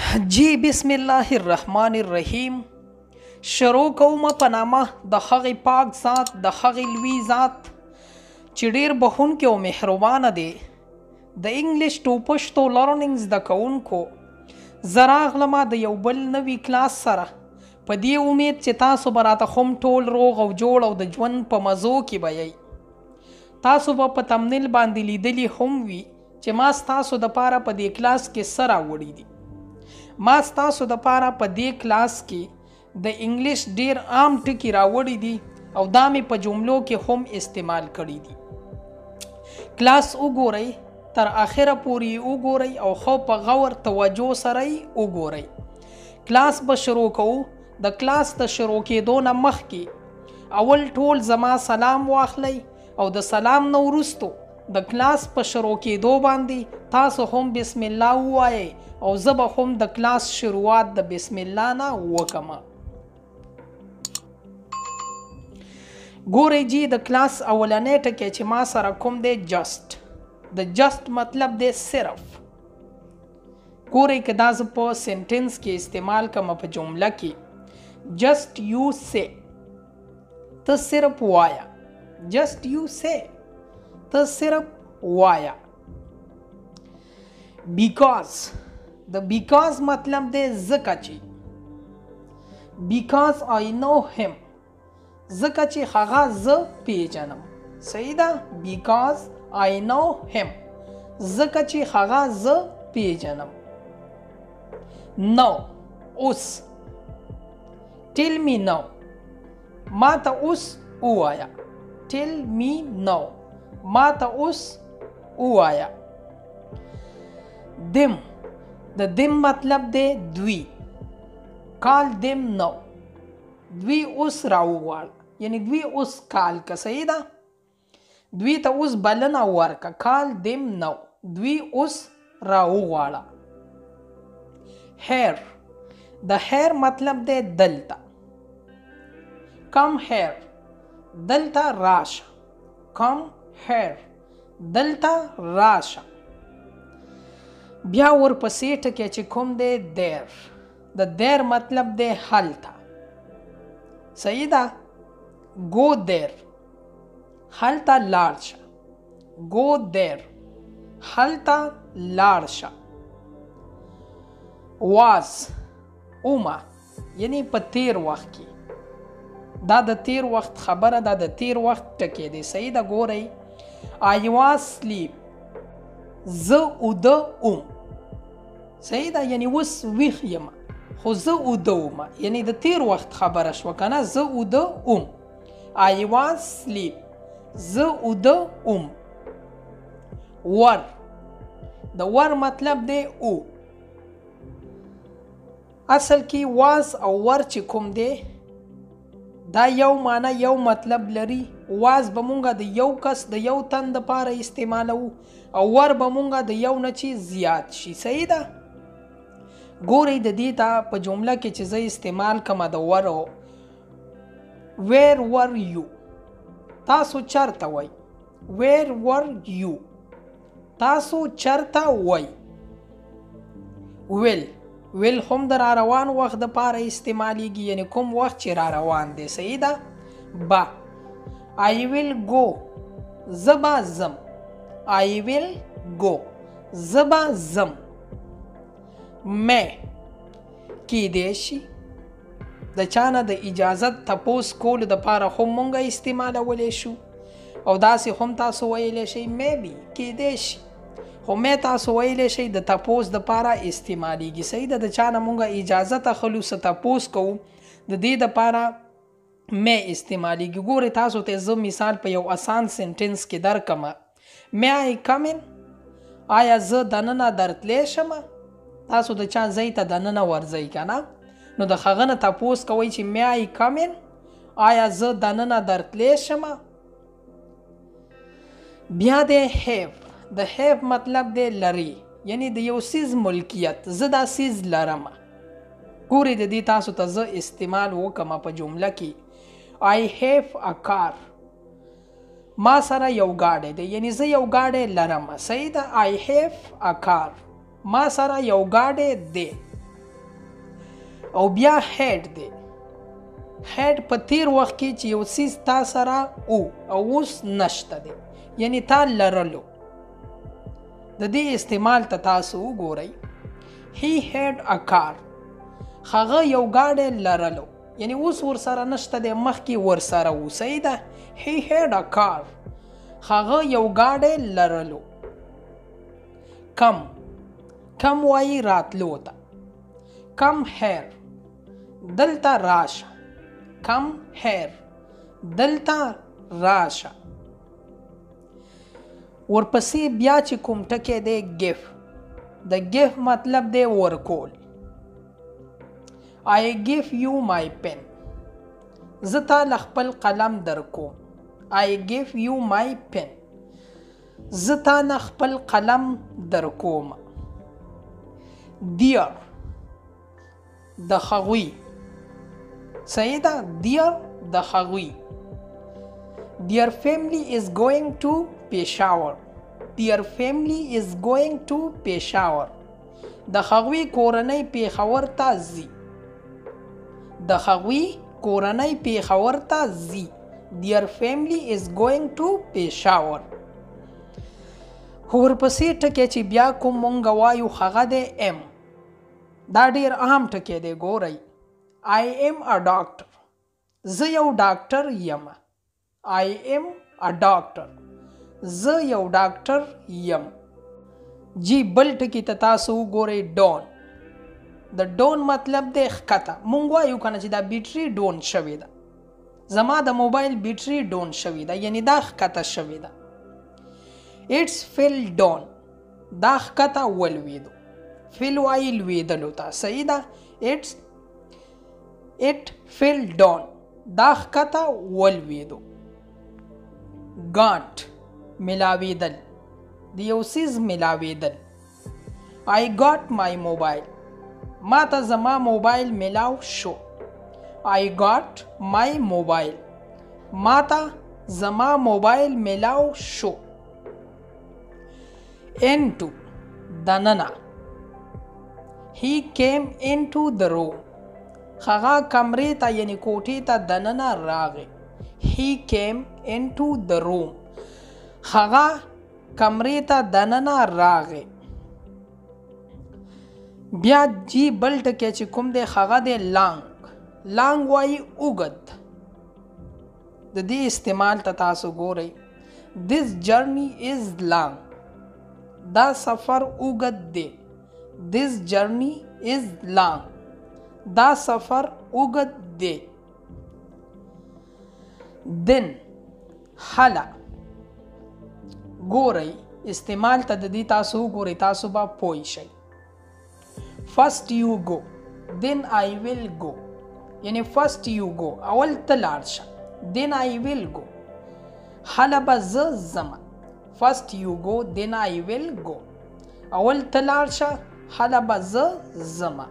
جی بسم الله الرحمن الرحیم. شروع کوم په نامه د هغې پاک ذات د هغې لوی ذات چې ډېر بخښونکی او مهربانه دی. د انګلیش ټو پښتو لرننګ زده کوونکو، زه راغلمه د یو بل نوي کلاس سره په دې امید چې تاسو به راته هم ټول روغ او جوړ او د ژوند په مزو کې به یئ. تاسو به په تمنیل باندې لیدلی هم وي چې ما ستاسو دپاره په دې کلاس کې څه راوړي دي. ما ستاسو دپاره په دې کلاس کې د انګلیش ډیر عام ټکي راوړي دي او دا مې په جملو کې هم استعمال کړي دي. کلاس وګورئ، تر اخره پورې وګورئ او خو په غور توجه سره یې وګورئ. کلاس به شروع کوو. د کلاس د شروع کېدو نه مخکې اول ټول زما سلام واخلئ او د سلام نه وروستو د کلاس په شروع کېدو باندې تاسو هم بسم الله ووایئ او زه به هم د کلاس شروعات د بسم الله نه وکړم. ګورئ جی د کلاس اولنی ټکی چې ما سره کوم دی جسٹ. د جسٹ مطلب دی صرف. ګورئ که دا زه په سنټنس کې استعمال کړم په جمله کې جسٹ یو سے، ته صرف وایا. جسٹ یو سے، ته صرف وایا. بیکاز، د بیکاز مطلب دی ځکه چې. بیکاز آی نو هیم، ځکه چې هغه زه پیژنم. صحیح ده؟ بیکاز آی نو هیم، ځکه چې هغه زه پیژنم. نو، اوس. ټیل می نو، ما ته اوس ووایه. ټیل می نو، ما ته اوس ووایه. دم، د دم مطلب دی دوی. کال دم نو، دوی اوس راوغواړه، یعنی دوی اوس کال که. صحیح ده؟ دوی ته اوس بلنه ورکه. کال دم نو، دوی اوس راوغواړه. هیر، د هیر مطلب دی دلته. کم هیر، دلته راشه. کم هیر، دلته راشه. بیا ورپسې ټکی چې کوم دی دیر. د دیر مطلب دی هلته. صحیح ده؟ گو دیر، هلته لاړ شه. گو دیر، هلته لاړ شه. واز، اومه، یعنی په تیر وخت کې. دا د تیر وخت خبره ده، د تیر وخت ټکی دی. صحیح ده؟ ګورئ I was sleep، زه اوده اوم. صحیح ده؟ یعنی اوس ویښ یم خو زه اوده اومه، یعنی د تیر وخت خبره شوه که نه. زه اوده اوم. I was sleep، زه اوده اوم. ور، د ور مطلب دی او. اصل کې واز او ور چې کوم دی دا یو معنی یو مطلب لري. واز به مونږه د یو کس د یو تن دپاره استعمالو او ور به مونږه د یو نه چې زیات شي. صحیح ده؟ ګورئ د دې ته په جمله کې چې زه استعمال کړم د ور. ویر ور یو، تاسو چرته وئ. ویر ور یو، تاسو چرته وئ. ویل، ویل هم د را روان وخت دپاره استعمالیږي، یعنی کوم وخت چې را روان دی. صحیح ده؟ با، I will go، زه به ځم. I will go، زه به ځم. مې، کیدی شي. د چا نه د اجازت تپوس کولو دپاره هم مونږ استعمالولی شو او داسې هم تاسو ویلی شئ میبي، کیدی شي. خو مې تاسو ویلی شئ د تپوس دپاره استعمالیږي. صحیح ده؟ د چا نه مونږ اجازت اخلو، څه تپوس کوو، د دې دپاره مې استعمالیږي. ګورئ تاسو ته زه مثال په یو اسان سنټنس کې درکړم. مې آی کم ان، آیا زه دننه درتلی شمه؟ تاسو د چا ځای ته دننه ورځئ که نه، نو د هغه نه تپوس کوئ چې مې آی کم ان، آیا زه دننه درتلی شمه؟ بیا دی هیو. د هیو مطلب دی لري، یعنی د یو سیز ملکیت. زه دا سیز لرمه. ګورئ د دې تاسو ته زه استعمال وکړم په جمله کې. I have a car، ما سره یو ګاډی دی، یعنی زه یو ګاډی لرم. صحیح ده؟ I have a car، ما سره یو ګاډی دی. او بیا هیډ دی. هیډ په تیر وخت کې چې یو څیز تا سره او اوس نشته دی، یعنی تا لرلو. د دې استعمال ته تاسو وګورئ. he had a car. هغه یو ګاډی لرلو، یعنی اوس ورسره نشته دی، مخکې ورسره و. صحیح ده. he had a car. هغه یو ګاډی لرلو. کم وایي راتلو ته. come here. دلته راشه. come here. دلته راشه. ورپسې بیا چې کوم ټکی دی give. د give مطلب دی ورکول. I give you my pen. زه تا خپل قلم درکوم. I give you my pen. زه تا خپل قلم درکوم. dear. د هغوی. صحیح ده. dear د هغوی. their family is going to Peshawar. their family is going to Peshawar. د هغوی کورنۍ پیښور ته ځي. د هغوی کورنۍ پیښور ته ځي. their family is going to Peshawar. ورپسې ټکی چې بیا کوم مونږ وایو هغه دی am. دا ډیر عام ټکی دی. ګورئ. I am a doctor. زه یو ډاکټر یم. I am a doctor. زه یو ډاکټر یم. جی بل ټکی ته تاسو وګورئ. ډون. د ډون مطلب دی ښکته. مونږ وایو کنه چې دا بیټري ډون شوې ده. زما د موبایل بیټري ډون شوې ده، یعنی دا ښکته شوې ده. It's fell down. دا ښکته ولوېدو. فیل وایي لوېدلو ته. صحیح ده. It fell down. دا ښکته ولوېدو. got. ملاوېدل. د یو څیز ملاوېدل. I got my mobile. ما ته زما موبایل ملاو شو. I got my mobile. ما ته زما موبایل ملاو شو. into. دننه. he came into the room. هغه کمرې ته یعنی کوټې ته دننه راغی. he came into the room. هغه کمرې ته دننه راغی. بیا جی بل ټکی چې کوم دی هغه دی long. long وایي اوږد. د دې استعمال ته تاسو ګورئ. this journey is long. دا سفر اوږد دی. this journey is long. دا سفر اوږد دی. then. هله. ګورئ استعمال ته د دې تاسو وګورئ، تاسو به پوه شئ. first you go. then I will go. یعنی first you go. اول ته لاړ شه. then I will go. هله به زه ځمه. first you go. then I will go. اول ته لاړ شه. هله به زه ځمه.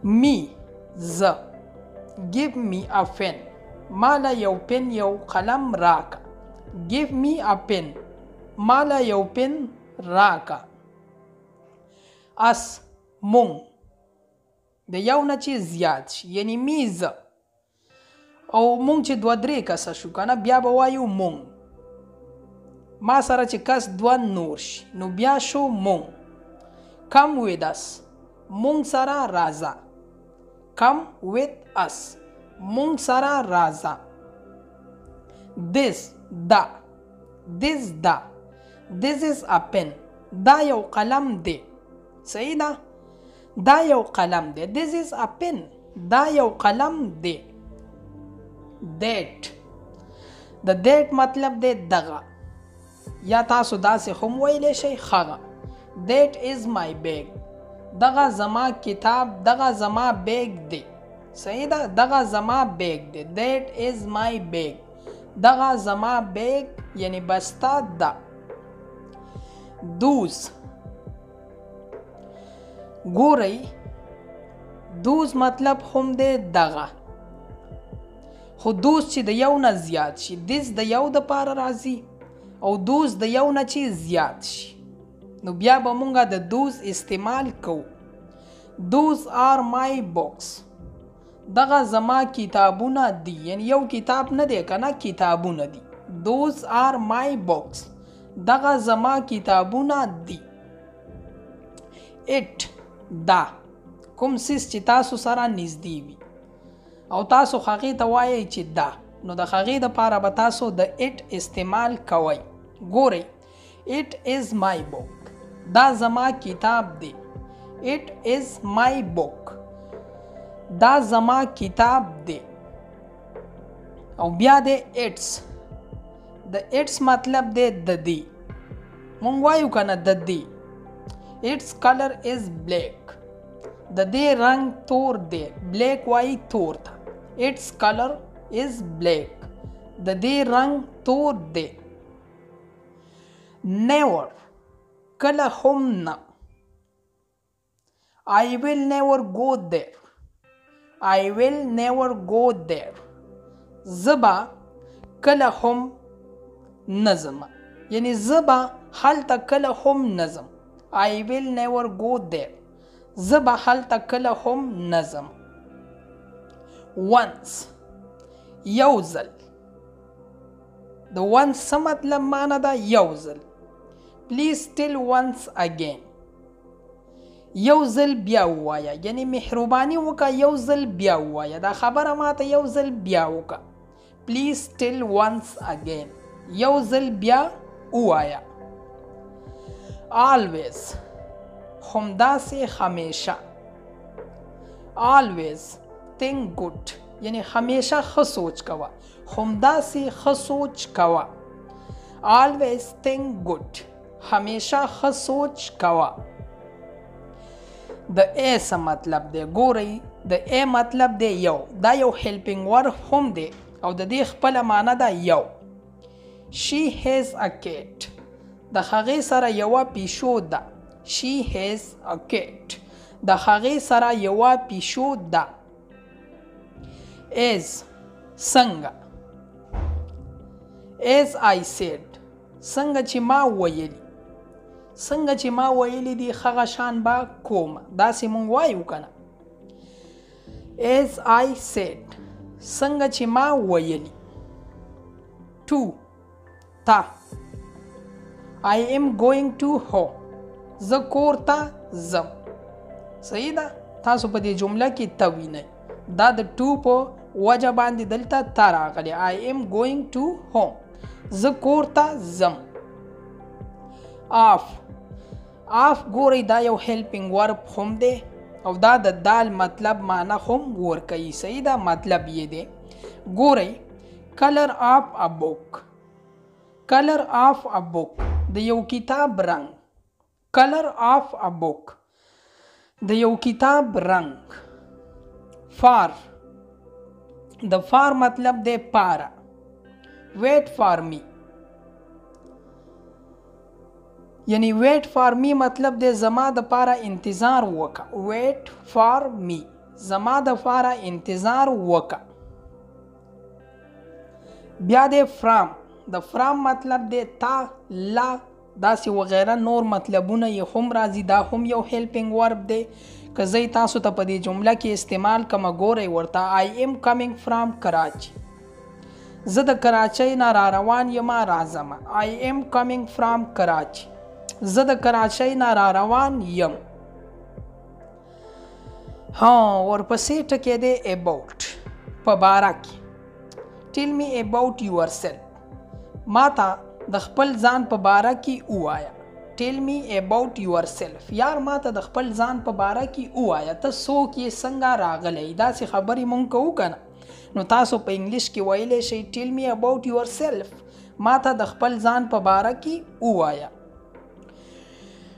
me. زه. give me a pen. مالا یو پن یو قلم راکا. give me a pen. مالا یو پن راکا. اس. مون. د یو نه چې زیات شي، یعنی میزه. او مونږ چې دوه درې کسه شو کنه، بیا به وایو مونږ. ما سره چې کس دوه نور شي نو بیا شو مونږ. come with us. مونږ سره راځه. come with us. مونږ سره راځه. this. دا. this دا. this is a pen. دا یو قلم دی. صحیح ده. دا یو قلم دی. this is a pen. دا یو قلم دی. that. د that مطلب دی دغه، یا تاسو داسې هم ویلی شئ هغه. that is my bag. دغه زما کتاب، دغه زما بیگ دی. صحیح ده. دغه زما بیگ دی. that is my bag. دغه زما بیگ یعنی بسته ده. دوز. ګورئ دوز مطلب هم دی دغه، خو دوز چې د یو نه زیات شي، دیز د یو د پاره راځي او دوز د یو نه چې زیات شي، نو بیا به مونږه د دوز استعمال کوو. those are my books دغه زما کتابونه دي یعنی یو کتاب نه دی کنه کتابونه دي those are my books دغه زما کتابونه دي it دا کوم سیس چې تاسو سره نږدې وي او تاسو هغې ته وایئ چې دا نو د هغې دپاره به تاسو د it استعمال کوئ ګورئ it is my book دا زما کتاب دی it is my book دا زما کتاب دی او بیا دی it's د it's مطلب دی د دې مونږ وایو کنه د دې its color is black د دې رنگ تور دی black وایي تور ته its color is black د دې رنگ تور دی never کله هم نه I will never go there I will never go there زبا کله هم نظم یعنی زبا حالتا کله هم نظم I will never go there زبا حالتا کله هم نظم once یوزل د once څه مطلب معنا ده یوزل please tell once again یو ځل بیا ووایه یعنی مهرباني وکړه یو ځل بیا ووایه دا خبره ماته یو ځل بیا وکړه please tell once again یو ځل بیا ووایه always همداسې همیشه always think good یعنی همیشه ښه سوچ کوه همداسې ښه سوچ کوه always think good همیشه ښه سوچ کوه د ا څه مطلب دی ګورئ د ا مطلب دی یو دا یو هیلپینګ ورب هم دی او د دې خپله معنا ده یو she has a cat د هغې سره یوه پیشو ده she has a cat د هغې سره یوه پیشو ده as څنګه as I said څنګه چې ما ویلي څنګه چې ما ویلي دي هغه شان به کوم داسې مونږ وایو کنه as I said څنګه چې ما ویلي to تا I am going to home زه کور ته ځم صحیح ده تاسو په دې جمله کې ته وینئ دا د to په وجه باندې دلته تا راغلی I am going to home زه کور ته ځم آف ګورئ دا یو هیلپینګ ورب هم دی او دا د دال مطلب معنا هم ورکوي صحیح ده مطلب یې دی ګورئ کلر آف ا بوک کلر آف ا بوک د یو کتاب رنگ کلر آف ا بوک د یو کتاب رنگ فار د فار مطلب دی پارا ویٹ فار می یعنی ویٹ فار می مطلب دی زما د پاره انتظار وکړه ویٹ فار می زما د پاره انتظار وکړه بیا دی فرام د فرام مطلب دی تا لا داسې وغیره نور مطلبونه یې هم راځي دا هم یو هیلپینګ ورب دی که زه تاسو ته په دې جمله کې استعمال کومه ګورئ ورته I am coming from کراچي زه د کراچۍ نه را روان یم راځم I am coming from کراچي زه د کراچۍ نه را روان یم ورپسې ټکی دی about په باره کې tell me about yourself ما ته د خپل ځان په باره کې ووایه tell me about yourself یار ما ته د خپل ځان په باره کې ووایه ته څوک یې څنګه راغلی داسې خبرې مونږ کوو که نه نو تاسو په انګلیش کې ویلی شئ tell me about yourself ما ته د خپل ځان په باره کې ووایه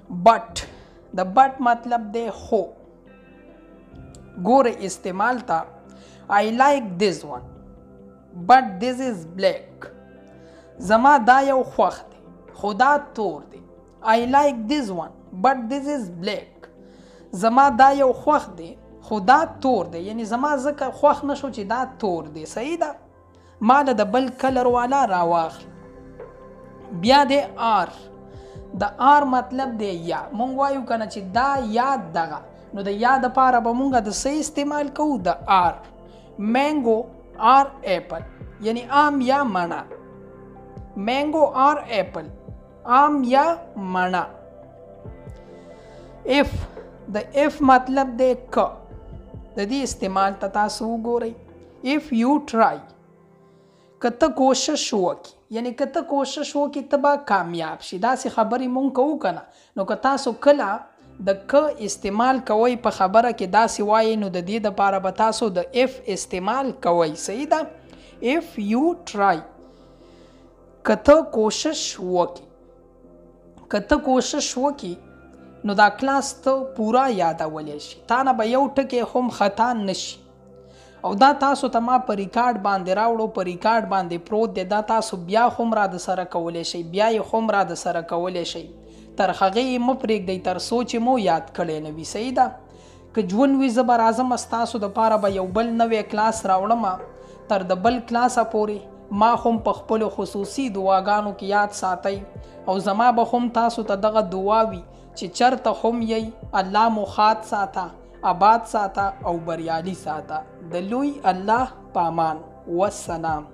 but د but مطلب دی خو ګوره استعمال ته I like this one but this is black زما دا یو خوښ دی خو دا تور دی I like this one but this is black زما دا یو خوښ دی خو دا تور دی یعنی زما ځکه خوښ نشو چې دا تور دی صحیح ده ما له د بل کلر والا راواخله بیا دی آر د آر مطلب دی یا. مونږ وایو کنه چې دا یا دغه، نو د یا دپاره به مونږ د څه استعمال کوو؟ د آر. مینګو آر ایپل، یعنی آم یا مڼه. مینګو آر ایپل، آم یا مڼه. اف، د اف مطلب دی که. د دې استعمال ته تاسو وګورئ. اف یو ټرای، که ته کوشش وکړي، یعنی که ته کوشش وکړي ته به کامیاب شي. داسې خبرې مونږ کوو که نه، نو که تاسو کله د که استعمال کوئ په خبره کې داسې وایي، نو د دې دپاره به تاسو د اف استعمال کوئ. صحیح ده؟ اف یو ټرای، که ته کوشش وکړي. که ته کوشش وکړي نو دا کلاس ته پورا یادولی شي، تا نه به یو ټکی هم خطا نشي. او دا تاسو ته ما په ریکارډ باندې راوړو، په ریکارډ باندې پروت دی. دا تاسو بیا هم را د سره کولی شئ، بیا یې هم را د سره کولی شئ. تر هغې یې مه پرېږدئ تر څو چې مو یاد کړی نه وي. صحیح ده؟ که ژوند وي زه به راځم ستاسو دپاره به یو بل نوی کلاس راوړم. تر د بل کلاسه پورې ما هم په خپلو خصوصي دعاګانو کې یاد ساتئ، او زما به هم تاسو ته دغه دعا وي چې چرته هم یې الله مو ښاد ساته، آباد ساته او بریالي ساته. د لوی الله په امان. والسلام.